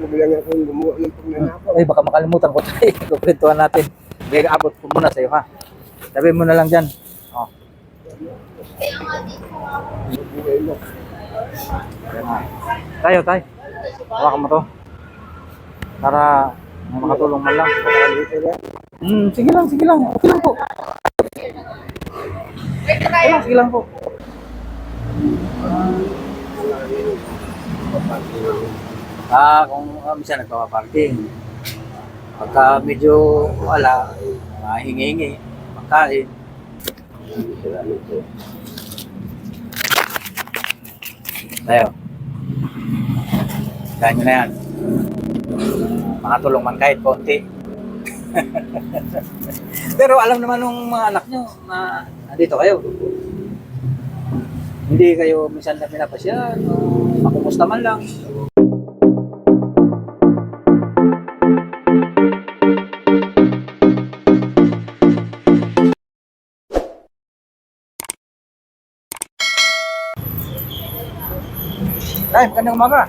Bilang ako yung gumawa ng pagnanakaw. Ay, baka makalimutan ko tayo. Kukwentuhan natin. Bigay abot ko muna sa'yo, ha? Sabi mo na lang dyan. Oh. Buhay mo. Ayan na. Tayo. Hawakan mo to. Para makatulong man lang. Sige lang. Okay lang po. Sige lang po. Kung minsan nagpapaparking. Pagka medyo wala, hingi-hingi, pagkain. Tayo. Kaya nyo na yan. Makatulong man kahit konti. Pero alam naman ng mga anak nyo na andito kayo. Hindi kayo minsan na pinapasyan o makumusta man lang. Tay, magandang umaga.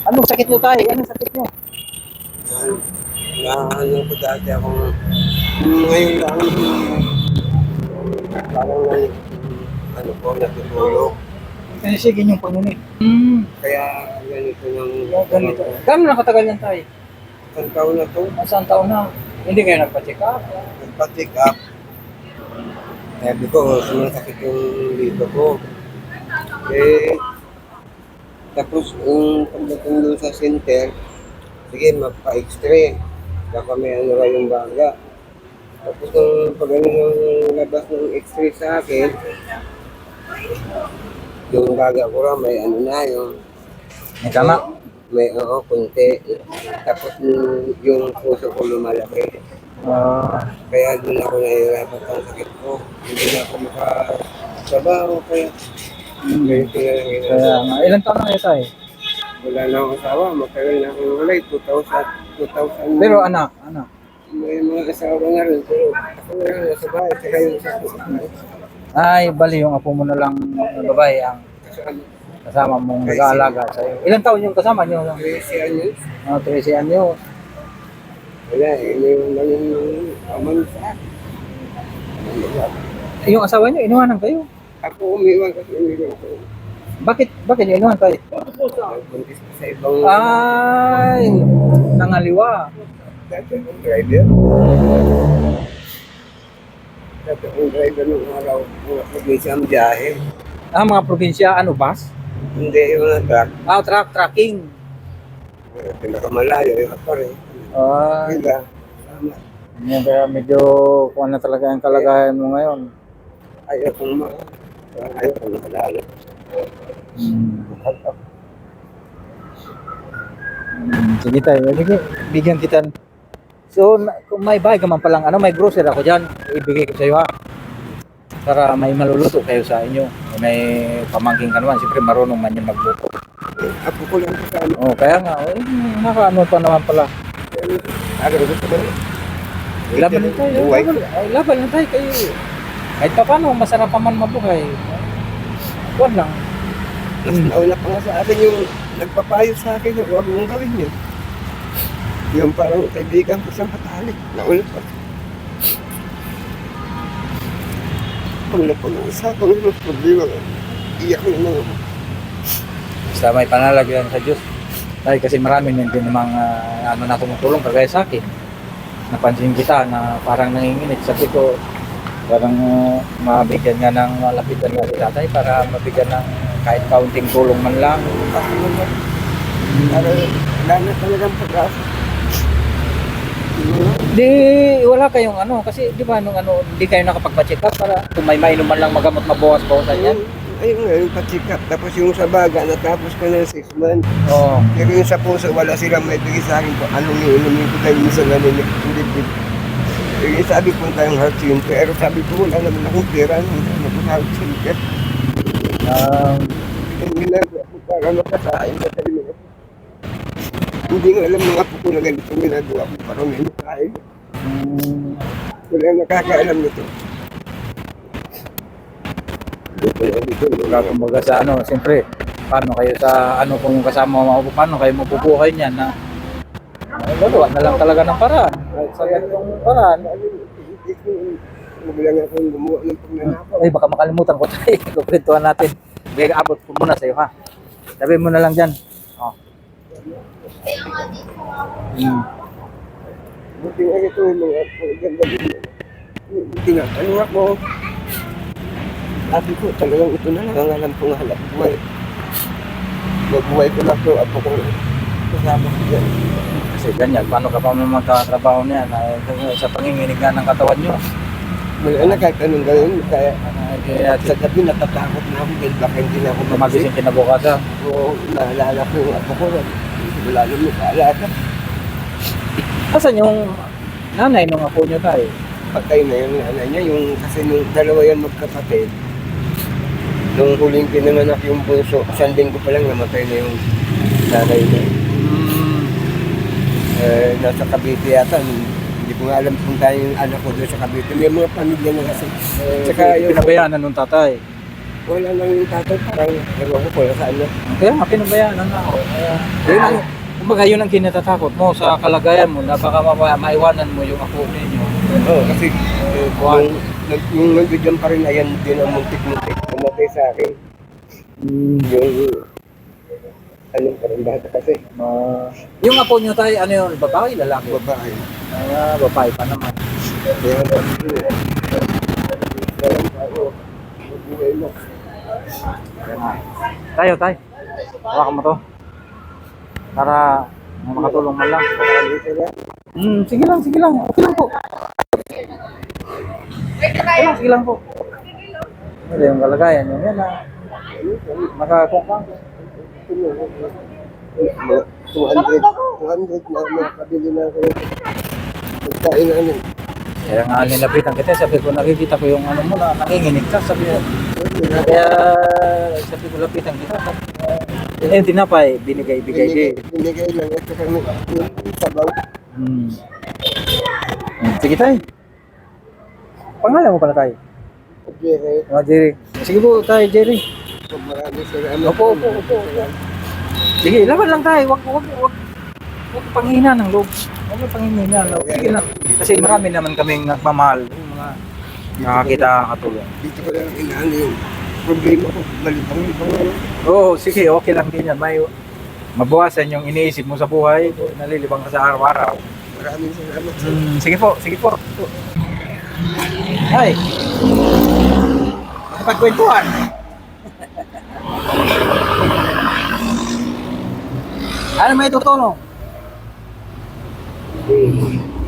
Anong sakit nyo, tay? Anong sakit nyo? Ano ko dati akong ngayon lang parang ano po natutulog. Kasi sige yung pangunit. Kaya ganito ng Ganito. Gano'n nakatagal yan, tay? isang taon na to. Saan taon na? Hindi kayo nagpa-check up? Nagpa-check up. Sabi ko, sumasakit yung dito ko. Tapos yung pagdating doon sa center, sige, magpa-x-ray. Baka may ano raw yung baga. Tapos nung pag ano yung labas ng x-ray sa akin, yung baga ko raw may ano na, yung May tama? may kunti. Tapos yung puso ko lumalaki. Kaya doon ako nahihirapan ang sakit ko. Hindi na ako makatrabaho. Kaya ganito na lang Kaya ginagawa. nga, ilang taon na kayo, tay? Wala na akong asawa. Matagal na akong walay. 2000. Pero anak. May mga asawa na rin. Pero ako na lang nasa bahay. Saka yung isa ko. Ay, bali yung apo mo na lang babae ang kasama mong nag-aalaga sa'yo. Ilang taon yung kasama nyo? 13 anos. 13 anyo. Wala eh. Mayroon lang yung aman sa akin. Yung asawa nyo, inuwanan kayo. Ako umiwan kasi umiwan ko. Bakit nyo inuwan tayo? Nagbuntis ko sa ibang Ay, nangaliwa. dati akong driver. Dati akong driver nung araw. Mag-isa ang biyahe. Mga probinsya, bus? Hindi yung truck. Tracking. Pinakamalayo yung ako rin. Kaya, tama. Kaya medyo kung ano talaga ang kalagayan mo ngayon. Ayaw kong makalala. Sige tayo, bigyan kita. So, kung may bahay ka man palang, may grocery ako dyan, ibigay ko sa iyo, ha. Para may maluluto kayo sa inyo. May pamangking ka naman, siyempre marunong man yun magluto. Apo ko lang kasama. Kaya nga, nakaano pa naman pala. Agad gusto ko rin. Laban lang tayo. Buhay. Laban lang tayo kayo. Kahit pa paano, masarap pa man mabuhay. Huwag lang. Mas nauna pa nga sa akin yung nagpapayo sa akin na huwag mong gawin yun. Yung parang kaibigan ko sa matalik. Nauna pa. Pag napag-uusapan ko ng problema, iyak na naman ako. Basta may panalagyan sa Diyos. Dahil kasi marami din namang na tumutulong kagaya sa akin. Napansin kita na parang nanginginit. Sabi ko, parang mabigyan nga ng malapitan nga si tatay para mabigyan ng kahit kaunting tulong man lang. Kasi naman, wala na talagang pag-asa. Di, wala kayong kasi di ba di kayo nakapagpa-check up para kung may mainom man lang magamot mabawas-bawasan yan. Ayun nga, yung pa-check up. Tapos yung sa baga, natapos ko na 6 months. Oo. Pero yung sa puso, wala silang may bigay sa akin kung anong iinumin ko dahil minsan naninig. Yung sabi ko tayong heart center, pero sabi ko wala naman akong pera nung ako heart center. Yung ginagawa ko para makasain sa sarili ko. Hindi nga alam ng apo ko na ganito ginagawa ko para may makain. Wala nakakaalam nito. Kumbaga sa siyempre, paano kayo sa ano kung yung kasama mo, paano kayo mabubuhay niyan na gagawa na lang talaga ng paraan. Kahit sa ganitong paraan, Hindi ko, bilang akong gumawa ng pagnanakaw. ay baka makalimutan ko tayo. Kukwentuhan natin. Bigay abot ko muna sa'yo ha. Sabi mo na lang dyan. Oh. Buti nga ito, mga ganda din. Tinatanong ako. Sabi ko, talagang ito na lang ang alam kong halap buhay. Magbuhay ko na ito at ako kasama ko dyan. Kasi ganyan, paano ka pa magkatrabaho niyan? Sa panginginig nga ng katawan nyo. Mga anak, kahit anong gawin, kaya Kaya sa gabi natatakot na ako dahil baka hindi na ako magising kinabukasan. Oo, naalala ko yung apo ko. Wala naman naalala. Asan yung nanay nung apo nyo tayo? Patay na yung nanay niya, yung, kasi nung dalawa yan magkapatid. Nung huling pinanganak yung bunso, isang linggo pa lang namatay na yung nanay niya. Nasa Cavite yata. Hindi ko nga alam kung tayo yung anak ko doon sa Cavite. May mga pamilya na kasi. Tsaka yung Pinabayaan na nung tatay. wala lang yung tatay, parang ewan ko kung saan na. Kaya nga, pinabayaan na ako. Yun ang, kumbaga yun ang kinatatakot mo sa kalagayan mo na baka maiwanan mo yung apo ninyo. Oo, kasi yung nag-jump pa rin, ayan din ang muntik-muntik. Namatay sa akin. Yung anong parang bata kasi. Yung apo nyo tayo, ano yun, babae, lalaki? Babae. Babae pa naman. Kaya ba? Mabuhay mo. Tayo. Hawakan mo to. Para makatulong man lang. Sige lang. Okay lang po. Sige lang po. Ano yung kalagayan nyo? Yan na. Makakukang. 200 na makabili na ako. Magkain na ano. Kaya nga nilapitan kita, sabi ko nakikita ko yung ano mo na nanginginig ka, sabi ko. Kaya sabi ko lapitan kita. Yung tinapay, binigay din. Binigay lang at saka yung sabaw. Sige tayo. Pangalan mo pala tayo? Jerry, Jerry. Sige po tayo, Jerry. maraming salamat. Opo. Sige, laban lang tayo. Huwag panghina ng loob. Huwag panghina ng loob. Sige lang. Kasi marami naman kaming nagmamahal. Yung mga nakakita katulong. Dito ko lang inaano yung problema ko. Malibang-libang. Oo, sige. Okay lang din yan. May mabawasan yung iniisip mo sa buhay. Nalilibang ka sa araw-araw. Maraming salamat. Sige po. Ay. Nakapagkwentuhan. Ano may tutulong?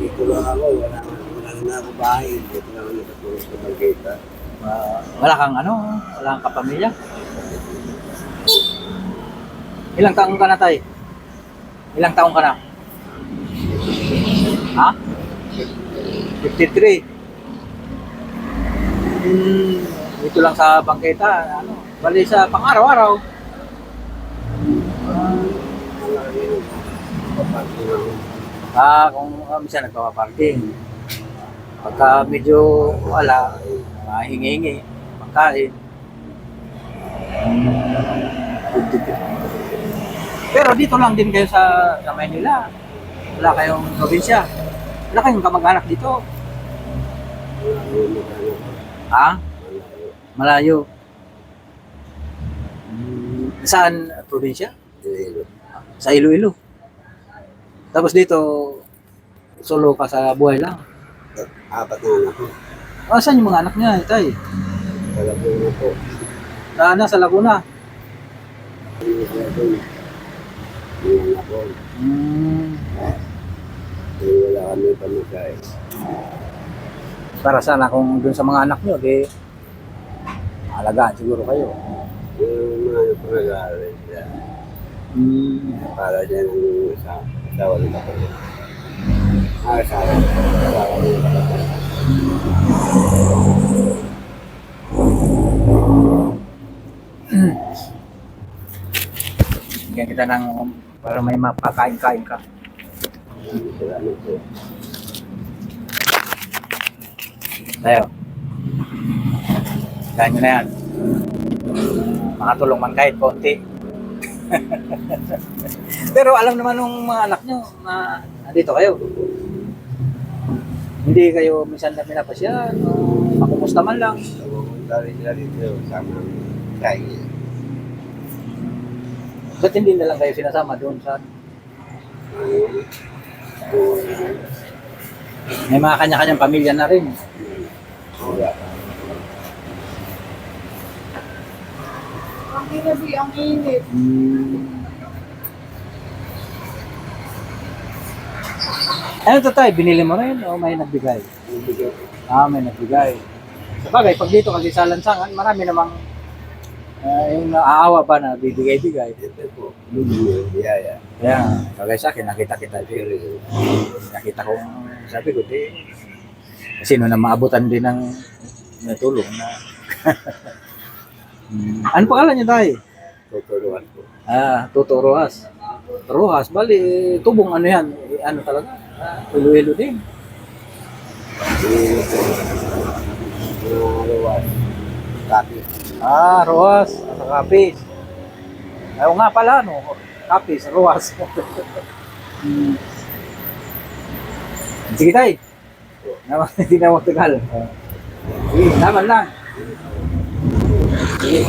Dito lang ako. Wala na ako bahay. Dito lang ako nakatulog sa Margeta. Wala kang kapamilya? Ilang taong ka na tayo? Ilang taong ka na? Ha? 53. Dito lang sa bangketa, bali sa pang-araw-araw. Kung minsan nagpapaparking. Pagka medyo wala, hingi-hingi, pagkain. Pero dito lang din kayo sa Maynila. Wala kayong probinsya. Wala kayong kamag-anak dito. Ha? Malayo. Saan probinsya? Sa Iloilo. Tapos dito, solo ka sa buhay lang. Apat na anak ko. Saan yung mga anak niya, tay? Wala po na po. Sa Laguna. Yung anak ko. Wala kami pamagay. Para sana kung dun sa mga anak nyo, di alagaan siguro kayo. Yung mga pag-aaral siya. Para dyan ang asawa ng kapatid. Asawa ng kapatid. Bigyan kita ng para may mapakain-kain ka. Salamat po. Tayo. Dahil nyo na yan. Makatulong man kahit konti. Pero alam naman ng mga anak nyo na nandito kayo. Hindi kayo minsan na pinapasyan o makumusta man lang. Pumunta rin sila dito sa kaya. Ba't hindi na lang kayo sinasama doon sa... May mga kanya-kanyang pamilya na rin. Ang ginabi, ang init. Ano to tayo? Binili mo rin o may nagbigay? May nagbigay. Sabagay, pag dito kasi sa lansangan, marami namang yung naaawa ba na bibigay-bigay. Ito po. Yeah. Kaya, kagaya sa akin, nakita kita. Nakita ko, sabi ko, sino na maabutan din ng natulong na. Ano pangalan niyo tayo? Tuturuan po. Toto Rojas. Rojas, bali, tubong ano yan? Ano talaga? Ilo-ilo din. Tuturuan. Tapi. Rojas, sa Kapis. Ayaw nga pala, no? Kapis, Rojas. Sige tayo. Hindi na matagal. Sige, naman lang. Sige.